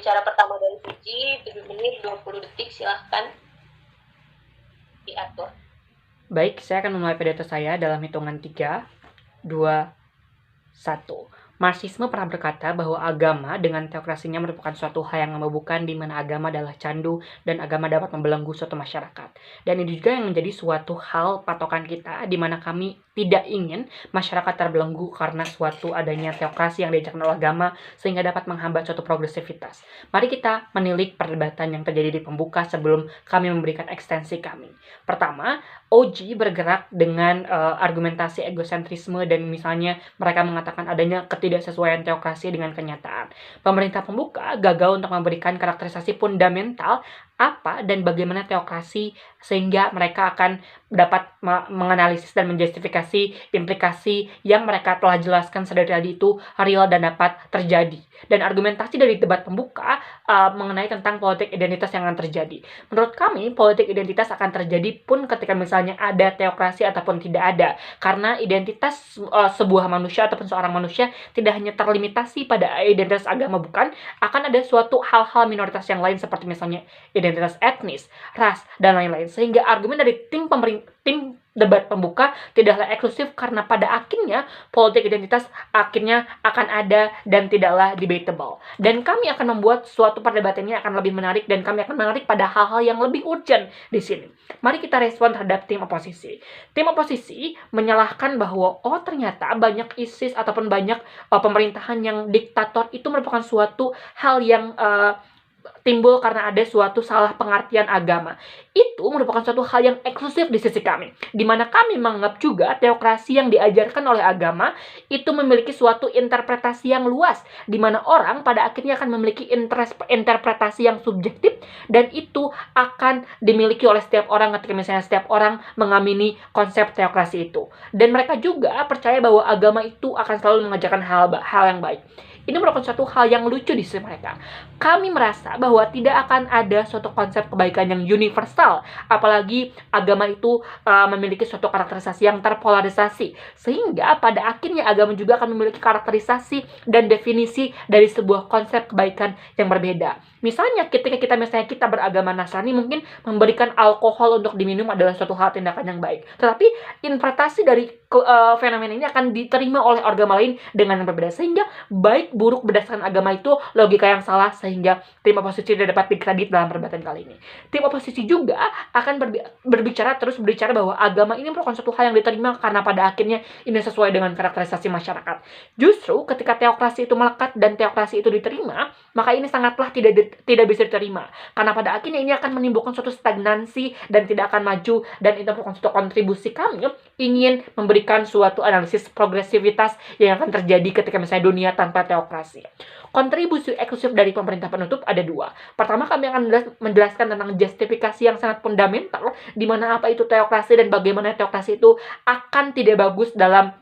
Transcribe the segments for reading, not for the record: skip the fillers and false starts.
pembicara pertama dari Suci, 7 menit 20 detik, silahkan diatur. Baik, saya akan memulai pidato saya dalam hitungan 3, 2, 1. Marxisme pernah berkata bahwa agama dengan teokrasinya merupakan suatu hal yang memabukkan, di mana agama adalah candu dan agama dapat membelenggu suatu masyarakat. Dan ini juga yang menjadi suatu hal patokan kita, di mana kami tidak ingin masyarakat terbelenggu karena suatu adanya teokrasi yang diajarkan oleh agama sehingga dapat menghambat suatu progresivitas. Mari kita menilik perdebatan yang terjadi di pembuka sebelum kami memberikan ekstensi kami. Pertama, OG bergerak dengan argumentasi egosentrisme dan misalnya mereka mengatakan adanya ketidaksesuaian teokrasi dengan kenyataan. Pemerintah pembuka gagal untuk memberikan karakterisasi fundamental apa dan bagaimana teokrasi sehingga mereka akan dapat menganalisis dan menjustifikasi implikasi yang mereka telah jelaskan sedari tadi itu real dan dapat terjadi. Dan argumentasi dari debat pembuka mengenai tentang politik identitas yang akan terjadi. Menurut kami, politik identitas akan terjadi pun ketika misalnya ada teokrasi ataupun tidak ada. Karena identitas sebuah manusia ataupun seorang manusia tidak hanya terlimitasi pada identitas agama, bukan, akan ada suatu hal-hal minoritas yang lain seperti misalnya identitas etnis, ras, dan lain-lain. Sehingga argumen dari tim debat pembuka tidaklah eksklusif karena pada akhirnya politik identitas akhirnya akan ada dan tidaklah debatable. Dan kami akan membuat suatu perdebatannya akan lebih menarik dan kami akan menarik pada hal-hal yang lebih urgent di sini. Mari kita respon terhadap tim oposisi. Tim oposisi menyalahkan bahwa ternyata banyak ISIS ataupun banyak pemerintahan yang diktator itu merupakan suatu hal yang timbul karena ada suatu salah pengertian agama. Itu merupakan suatu hal yang eksklusif di sisi kami, di mana kami menganggap juga teokrasi yang diajarkan oleh agama itu memiliki suatu interpretasi yang luas, di mana orang pada akhirnya akan memiliki interpretasi yang subjektif dan itu akan dimiliki oleh setiap orang ketika misalnya setiap orang mengamini konsep teokrasi itu. Dan mereka juga percaya bahwa agama itu akan selalu mengajarkan hal yang baik. Ini merupakan suatu hal yang lucu di sisi mereka. Kami merasa bahwa tidak akan ada suatu konsep kebaikan yang universal, apalagi agama itu memiliki suatu karakterisasi yang terpolarisasi, sehingga pada akhirnya agama juga akan memiliki karakterisasi dan definisi dari sebuah konsep kebaikan yang berbeda. Misalnya ketika kita beragama Nasrani, mungkin memberikan alkohol untuk diminum adalah suatu hal tindakan yang baik, tetapi interpretasi dari fenomena ini akan diterima oleh agama lain dengan yang berbeda, sehingga baik buruk berdasarkan agama itu logika yang salah, sehingga tim oposisi tidak dapat dikredit dalam perdebatan kali ini. Tim oposisi juga akan berbicara bahwa agama ini merupakan suatu hal yang diterima karena pada akhirnya ini sesuai dengan karakterisasi masyarakat. Justru ketika teokrasi itu melekat dan teokrasi itu diterima, maka ini sangatlah tidak bisa diterima, karena pada akhirnya ini akan menimbulkan suatu stagnansi dan tidak akan maju, dan itu merupakan suatu kontribusi kami ingin memberikan suatu analisis progresivitas yang akan terjadi ketika misalnya dunia tanpa teokrasi. Kontribusi eksklusif dari pemerintah penutup ada dua. Pertama, kami akan menjelaskan tentang justifikasi yang sangat fundamental, di mana apa itu teokrasi dan bagaimana teokrasi itu akan tidak bagus dalam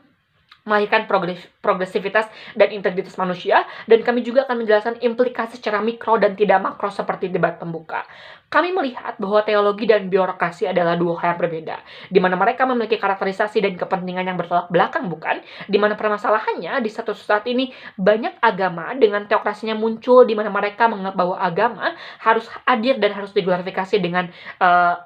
melahirkan progresivitas dan integritas manusia, dan kami juga akan menjelaskan implikasi secara mikro dan tidak makro seperti debat pembuka. Kami melihat bahwa teologi dan birokrasi adalah dua hal yang berbeda, di mana mereka memiliki karakterisasi dan kepentingan yang bertolak belakang, bukan? Di mana permasalahannya di satu saat ini banyak agama dengan teokrasinya muncul, di mana mereka menganggap bahwa agama harus hadir dan harus diglorifikasi dengan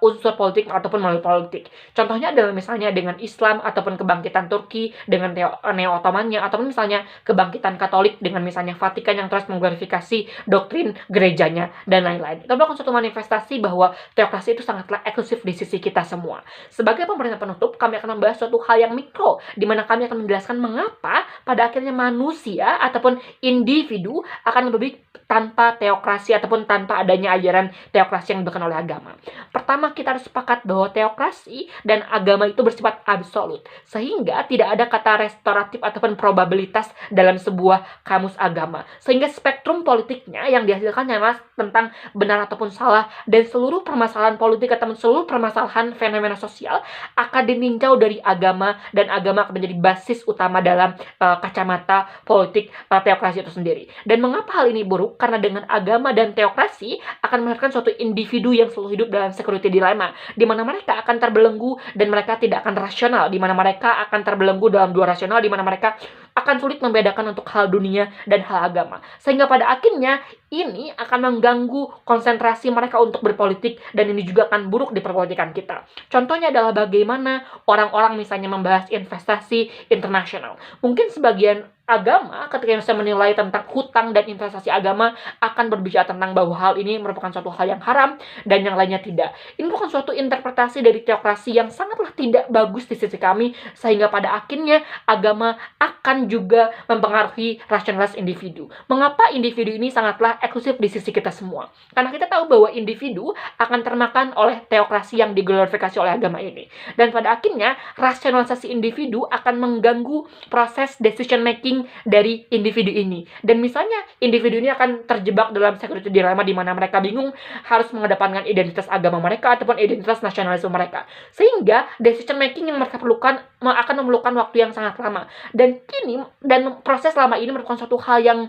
unsur politik ataupun melalui politik. Contohnya adalah misalnya dengan Islam ataupun kebangkitan Turki dengan Neo-Ottomannya, ataupun misalnya kebangkitan Katolik dengan misalnya Vatikan yang terus mengglorifikasi doktrin gerejanya dan lain-lain. Itu merupakan suatu manifestasi bahwa teokrasi itu sangatlah eksklusif di sisi kita semua. Sebagai pemerintah penutup, kami akan membahas suatu hal yang mikro, di mana kami akan menjelaskan mengapa pada akhirnya manusia ataupun individu akan lebih tanpa teokrasi ataupun tanpa adanya ajaran teokrasi yang diberikan oleh agama. Pertama, kita harus sepakat bahwa teokrasi dan agama itu bersifat absolut, sehingga tidak ada kata restoratif ataupun probabilitas dalam sebuah kamus agama, sehingga spektrum politiknya yang dihasilkan adalah tentang benar ataupun salah, dan seluruh permasalahan politik atau seluruh permasalahan fenomena sosial akan dininjau dari agama, dan agama akan menjadi basis utama dalam kacamata politik teokrasi itu sendiri. Dan mengapa hal ini buruk? Karena dengan agama dan teokrasi akan melahirkan suatu individu yang selalu hidup dalam security dilemma, di mana mereka akan terbelenggu dan mereka tidak akan rasional, di mana mereka akan terbelenggu dalam dua rasional, di mana mereka akan sulit membedakan untuk hal dunia dan hal agama. Sehingga pada akhirnya ini akan mengganggu konsentrasi mereka untuk berpolitik, dan ini juga akan buruk di perpolitikan kita. Contohnya adalah bagaimana orang-orang misalnya membahas investasi internasional. Mungkin sebagian agama ketika bisa menilai tentang hutang dan investasi agama akan berbicara tentang bahwa hal ini merupakan suatu hal yang haram dan yang lainnya tidak. Ini bukan suatu interpretasi dari teokrasi yang sangatlah tidak bagus di sisi kami, sehingga pada akhirnya agama akan juga mempengaruhi rasionalitas individu. Mengapa individu ini sangatlah eksklusif di sisi kita semua? Karena kita tahu bahwa individu akan termakan oleh teokrasi yang diglorifikasi oleh agama ini. Dan pada akhirnya rasionalisasi individu akan mengganggu proses decision making dari individu ini. Dan misalnya individu ini akan terjebak dalam security dilemma di mana mereka bingung harus mengedepankan identitas agama mereka ataupun identitas nasionalisme mereka. Sehingga decision making yang mereka perlukan akan memerlukan waktu yang sangat lama. Dan proses lama ini merupakan suatu hal yang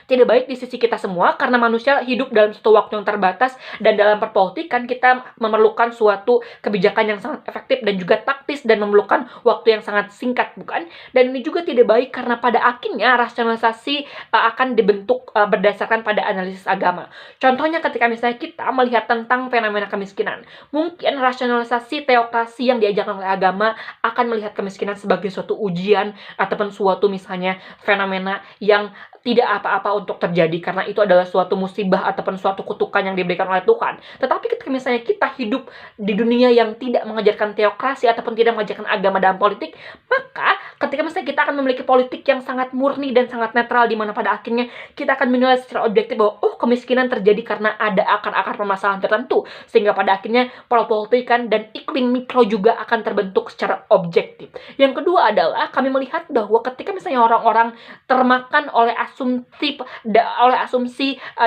tidak baik di sisi kita semua, karena manusia hidup dalam suatu waktu yang terbatas, dan dalam perpolitikan kita memerlukan suatu kebijakan yang sangat efektif dan juga taktis dan memerlukan waktu yang sangat singkat, bukan? Dan ini juga tidak baik karena pada akhirnya rasionalisasi akan dibentuk berdasarkan pada analisis agama. Contohnya ketika misalnya kita melihat tentang fenomena kemiskinan, mungkin rasionalisasi teokrasi yang diajarkan oleh agama akan melihat kemiskinan sebagai suatu ujian ataupun suatu misalnya fenomena yang tidak apa-apa untuk terjadi karena itu adalah suatu musibah ataupun suatu kutukan yang diberikan oleh Tuhan. Tetapi ketika misalnya kita hidup di dunia yang tidak mengajarkan teokrasi ataupun tidak mengajarkan agama dalam politik, maka ketika misalnya kita akan memiliki politik yang sangat murni dan sangat netral, di mana pada akhirnya kita akan menilai secara objektif bahwa kemiskinan terjadi karena ada akar-akar permasalahan tertentu, sehingga pada akhirnya perpolitikan dan iklim mikro juga akan terbentuk secara objektif. Yang kedua adalah kami melihat bahwa ketika misalnya orang-orang termakan oleh asumsi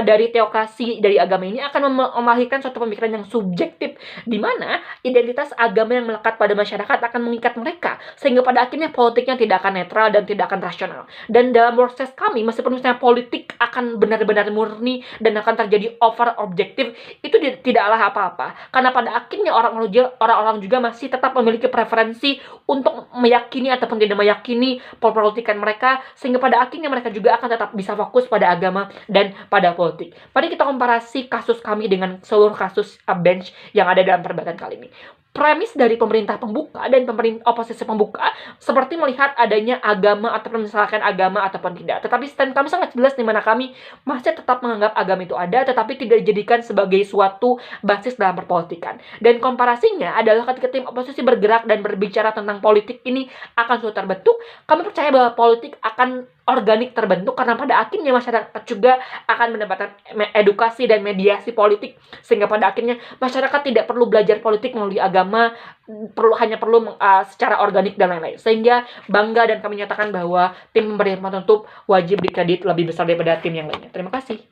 dari teokrasi dari agama ini akan melahirkan suatu pemikiran yang subjektif, di mana identitas agama yang melekat pada masyarakat akan mengikat mereka, sehingga pada akhirnya politiknya tidak akan netral dan tidak akan rasional. Dan dalam proses kami, meskipun misalnya politik akan benar-benar murni dan akan terjadi over objektif, itu tidaklah apa-apa, karena pada akhirnya orang-orang juga masih tetap memiliki preferensi untuk meyakini ataupun tidak meyakini perpolitikan mereka, sehingga pada akhirnya mereka juga akan tetap bisa fokus pada agama dan pada politik. Mari kita komparasi kasus kami dengan seluruh kasus bench yang ada dalam perdebatan kali ini. Premis dari pemerintah pembuka dan oposisi pembuka seperti melihat adanya agama atau misalkan agama ataupun tidak. Tetapi stand kami sangat jelas, di mana kami masih tetap menganggap agama itu ada, tetapi tidak dijadikan sebagai suatu basis dalam perpolitikan. Dan komparasinya adalah ketika tim oposisi bergerak dan berbicara tentang politik ini akan suatu terbentuk, kami percaya bahwa politik akan organik terbentuk karena pada akhirnya masyarakat juga akan mendapatkan edukasi dan mediasi politik, sehingga pada akhirnya masyarakat tidak perlu belajar politik melalui agama, hanya perlu secara organik dan lain-lain. Sehingga bangga dan kami nyatakan bahwa tim pemerintah penutup wajib dikredit lebih besar daripada tim yang lainnya. Terima kasih.